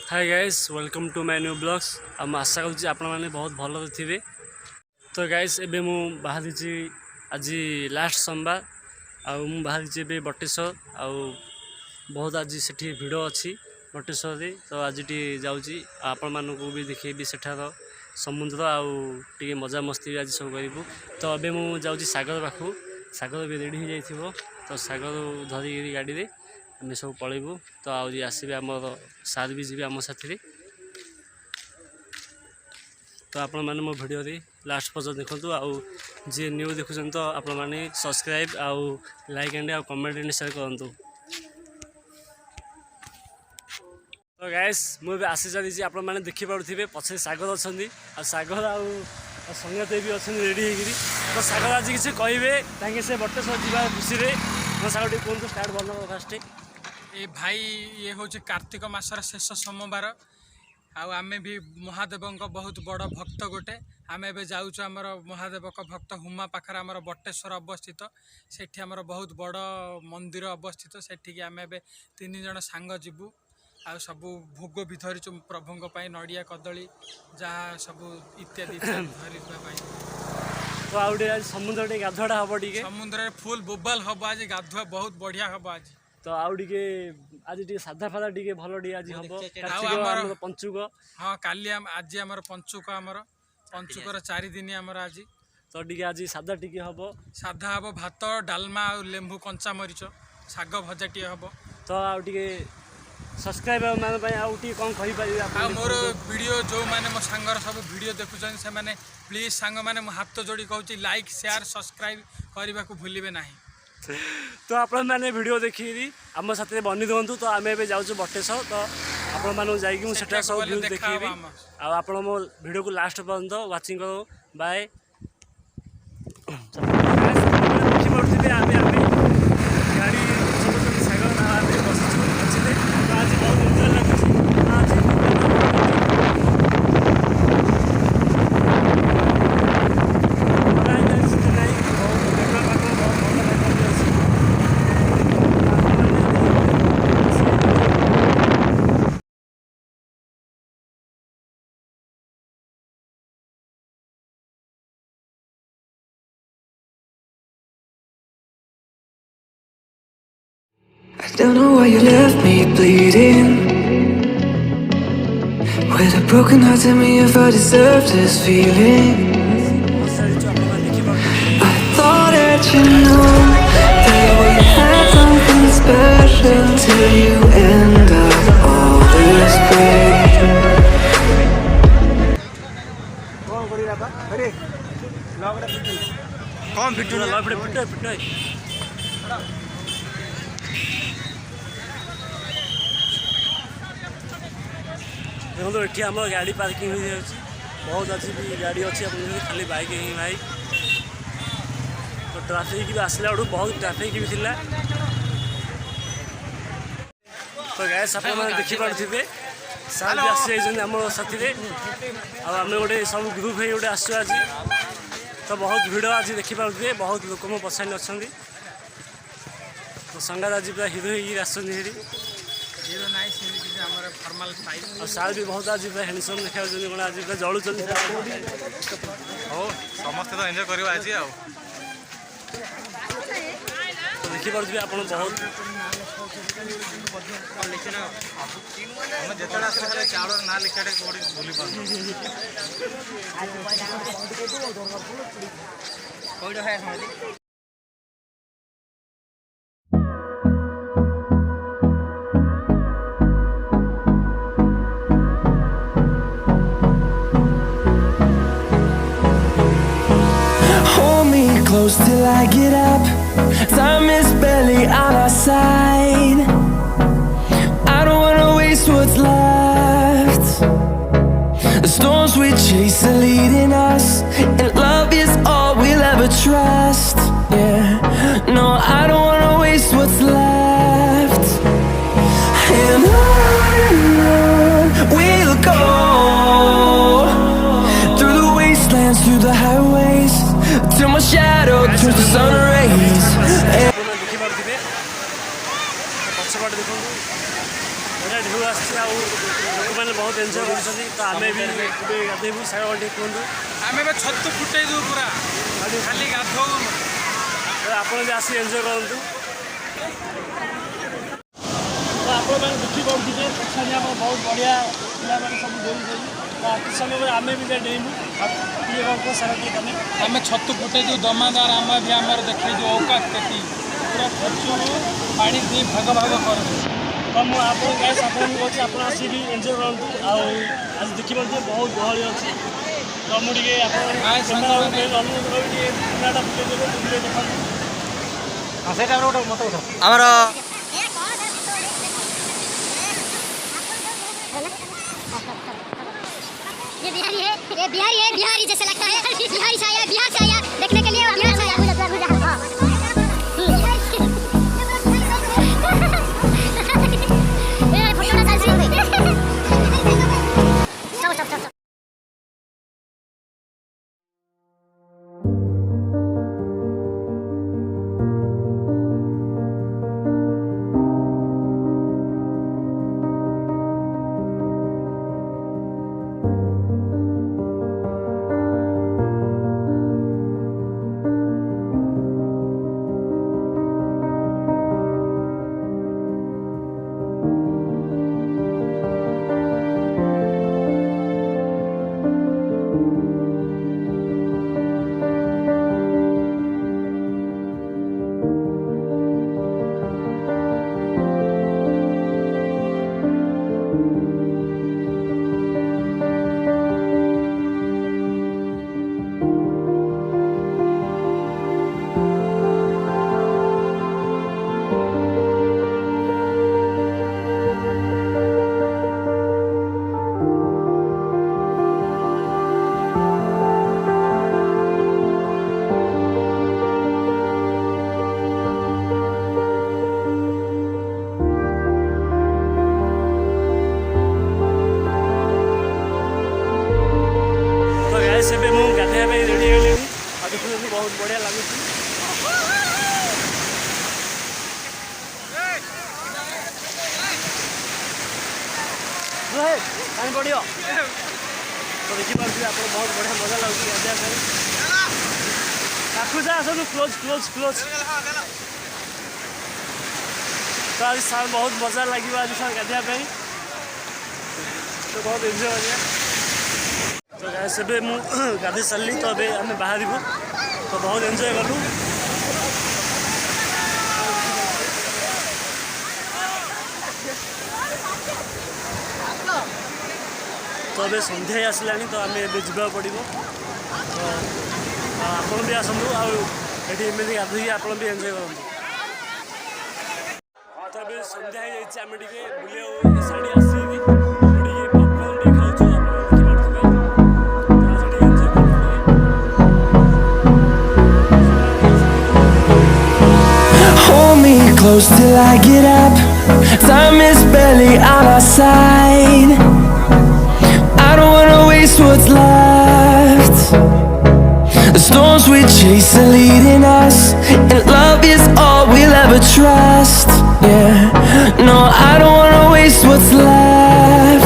Hi guys welcome to my new blogs आशा करुँच आपण मैंने बहुत भल थे। तो गाइस एबे मु बाहरी आज लास्ट सोमवार आउ बाहरी बटेश्वर आउ बहुत आज सेठी भिड़ अच्छी बटेश्वर रे। तो आज टी जाऊँगी आपण मानू भी देखेबी सेठार समुद्र आउ टे मजा मस्ती भी आज सब करूँ। तो अबे मु जाऊँगी सागर पाखु सागर भी रेडी हो जाइए। तो सागर धरिकी गाड़ी रे आम सब पलैबू। तो आज आसबे आम सार भी जी आम साथी। तो आपण मैंने मो वीडियो रे लास्ट पर्यटन देखु आउ जी न्यू देखुं तो आपण मैंने सब्सक्राइब आउ लाइक एंड आउ कमेंट एंड शेयर करूँ। तो गाइस मुझे आसी चली आप मैंने देखिपे पछे सागर अच्छा सागर आउ संगत भी अच्छा रेडी होगी। तो सागर आज किसी कहे से बटेश्वर जा खुशी में सागर टी कहूँ स्टार्ट बन फास्ट। ए भाई ये हूँ कार्तिक मासर शेष सोमवार आम भी महादेव बहुत बड़ भक्त गोटे आम ए जाऊँ आमर महादेव भक्त हुमा पाखर आमर बटेश्वर अवस्थित सेठी आमर बहुत बड़ मंदिर अवस्थित सेठी आम ए 3 जन सांग जीवु आ सब भोग भी धरीचु प्रभु नड़िया कदली जहाँ सब इत्यादि धरवाई। तो आज समुद्र टे गाधुआ हम टे समुद्र फुल बोबाल हम आज गाधुआ बहुत बढ़िया हम आज। तो आउ टे आज टे साधा फादा टे भल टे आज हम पंचुक। हाँ काली आज आमर पंचुक आमर पंचुकर 4 दिन आमर आज। तो टे आज साधा टे हम साधा हम भात डालमा आ लेंबू कंचा मरीच शाग भजा टे हम। तो आउ टे सब्सक्राइबर मान आउ टे कौन कहि पारि आ मोर वीडियो जो माने मो सांगर सब वीडियो देखुछन से माने प्लीज सांग माने मो हाथ जोड़ी कहूची लाइक शेयर सब्सक्राइब करबा को भूलिबे नाही। तो आपण मैंने वीडियो देखी आम साथ बनी दिखाँ। तो आम ए जाऊँ बटेश्वर। तो आपण मानू जाकि सब व्यू देखी आप मो वीडियो को लास्ट पर्यंत वाचिंग करो। बाय। देखिपे आम गाड़ी सागर बस आज बहुत मजा लगे। I don't know why you left me bleeding with a broken heart. Tell me if I deserve this feeling. I thought that you knew that we had something special till you end up all this pain. कौन video ला पिटो देखो ये आम गाड़ी parking हो जाए बहुत अच्छी भी गाड़ी अच्छी खाली बाइक ही भाई। तो ट्राफिक भी आसला बेलू बहुत ट्राफिक भी थिला। तो गैस आप देखिपे साल भी आसी आम साथी आम गोटे सब ग्रुप हो गोटे आसु आज। तो बहुत भिड़ आज देखिपे बहुत लोक मो पछाड़ी अच्छा। तो संगात आज पूरा हिरो हो आसुरी हीरो नाइस हमर फॉर्मल स्टाइल और साल भी बहुत आज पूरा हैंडसम देखा कौन आज पूरा जलुं हो समस्त तो एंजॉय करबा आज आ। तो देखिपे आप बहुत हम जेतडा आसे खाली चावल ना लिखाटे कोडी भूली पान। Close till I get up. Time is barely on our side. I don't wanna waste what's left. The storms we chase are leading us, and love is all we'll ever trust. Yeah, no, I don't wanna waste what's left. And on we'll go through the wastelands, through through the highways till my shadow turns to sun rays. ଆପଣମାନେ ଦେଖିପାରୁଥିବେ ପଛପଟେ ଦେଖନ୍ତୁ ବଢ଼ିଆ ଢେଉ ଆସିଛି ଆଉ ଲୋକମାନେ ବହୁତ ଏନ୍ଜୟ କରୁଛନ୍ତି ତ ଆମେ ବି ଏବେ ଗାଧେଇବୁ ସାଙ୍ଗ ଟିକେ କୁହନ୍ତୁ ଆମେ ଏବେ ଛତୁ ଫୁଟେଇ ଦେବୁ ପୁରା ଖାଲି ଗାଧୋଉନୁ ଆପଣ ବି ଆସି ଏନ୍ଜୟ କରନ୍ତୁ ତ ଆପଣମାନେ ଦେଖିପାରୁଥିବେ ପଛରେ ଆମର ବହୁତ ବଢ଼ିଆ ପିଲାମାନେ ସବୁ ଦୌଡ଼ୁଛନ୍ତି ତ କିଛି ସମୟ ପରେ ଆମେ ବି ଯାଇ ଡେଇଁବୁ ଟିକେ କ'ଣ କୁହ ସାର ଟିକେ ତମେ ଆମେ ଛତୁ ଫୁଟେଇ ଦେଉ ଦମାଦାର ଆମେ ବି ଆମର ଦେଖେଇ ଦେଉ ଔକାତ କେତି ପୁରା ଛତୁ ପାଣି ଦେଇ ଭାଗ ଭାଗ କରିଦେଉ ତ ମୁଁ ଆପଣ ଗାଇସ୍ ଆପଣଙ୍କୁ କହୁଛି ଆପଣ ଆସିକି ଏନ୍ଜୟ କରନ୍ତୁ ଆଉ ଆଜି ଦେଖିପାରୁଥିବେ ବହୁତ ଗହଳି ଅଛି ତ ମୁଁ ଟିକେ ଆପଣ ଅନୁରୋଧ କରିବି ଟିକେ ପିଲାଟା ଫୁଟେଇ ଦେବେ ବୁଲିଲେ ଦେଖନ୍ତୁ ସେଇଟା ଗୋଟେ ମତ କଥା ଆମର ये बिहारी है बिहारी जैसे लगता है बिहारी से आया बिहार से आया देखने के लिए बिहार से आया ଏବେ ମୁଁ ଗାଧୋଇବା ପାଇଁ ରେଡ଼ି ହେଇଗଲିଣି ଆଉ ଦେଖୁଛନ୍ତି ବହୁତ ବଢ଼ିଆ ଲାଗୁଛି ପାଣି ପଡ଼ିବ ତ ଦେଖିପାରୁଥିବେ ଆପଣ ବହୁତ ବଢ଼ିଆ ମଜା ଲାଗୁଛି ଗାଧୋଇବା ପାଇଁ ପାଖକୁ ଯା ଆସନ୍ତୁ କ୍ଲୋଜ୍ ତ ଆଜି ବହୁତ ମଜା ଲାଗିବ ଆଜି ଗାଧୋଇବା ପାଇଁ ତ ବହୁତ ଏନ୍ଜୟ କରିବା ତ ଗାଇସ୍ ଏବେ ମୁଁ ଗାଧୋଇ ସାରିଲି ତ ଏବେ ଆମେ ବାହାରିବୁ ତ ବହୁତ ଏନ୍ଜୟ କଲୁ ତ ଏବେ ସନ୍ଧ୍ୟା ହେଇ ଆସିଲାଣି ତ ଆମେ ଏବେ ଯିବାକୁ ପଡ଼ିବ ତ ଆପଣ ବି ଆସନ୍ତୁ ଆଉ ଏଠି ଏମିତି ଗାଧୋଇକି ଆପଣ ବି ଏନ୍ଜୟ କରନ୍ତୁ ତ ଏବେ ସନ୍ଧ୍ୟା ହେଇଯାଇଛି ଆମେ ଟିକେ ବୁଲିବାକୁ ସାଇଡ଼୍ ଆସିକି Close till I get up. Time is barely on our side. I don't wanna waste what's left. The storms we chase are leading us, and love is all we'll ever trust. Yeah, no, I don't wanna waste what's left.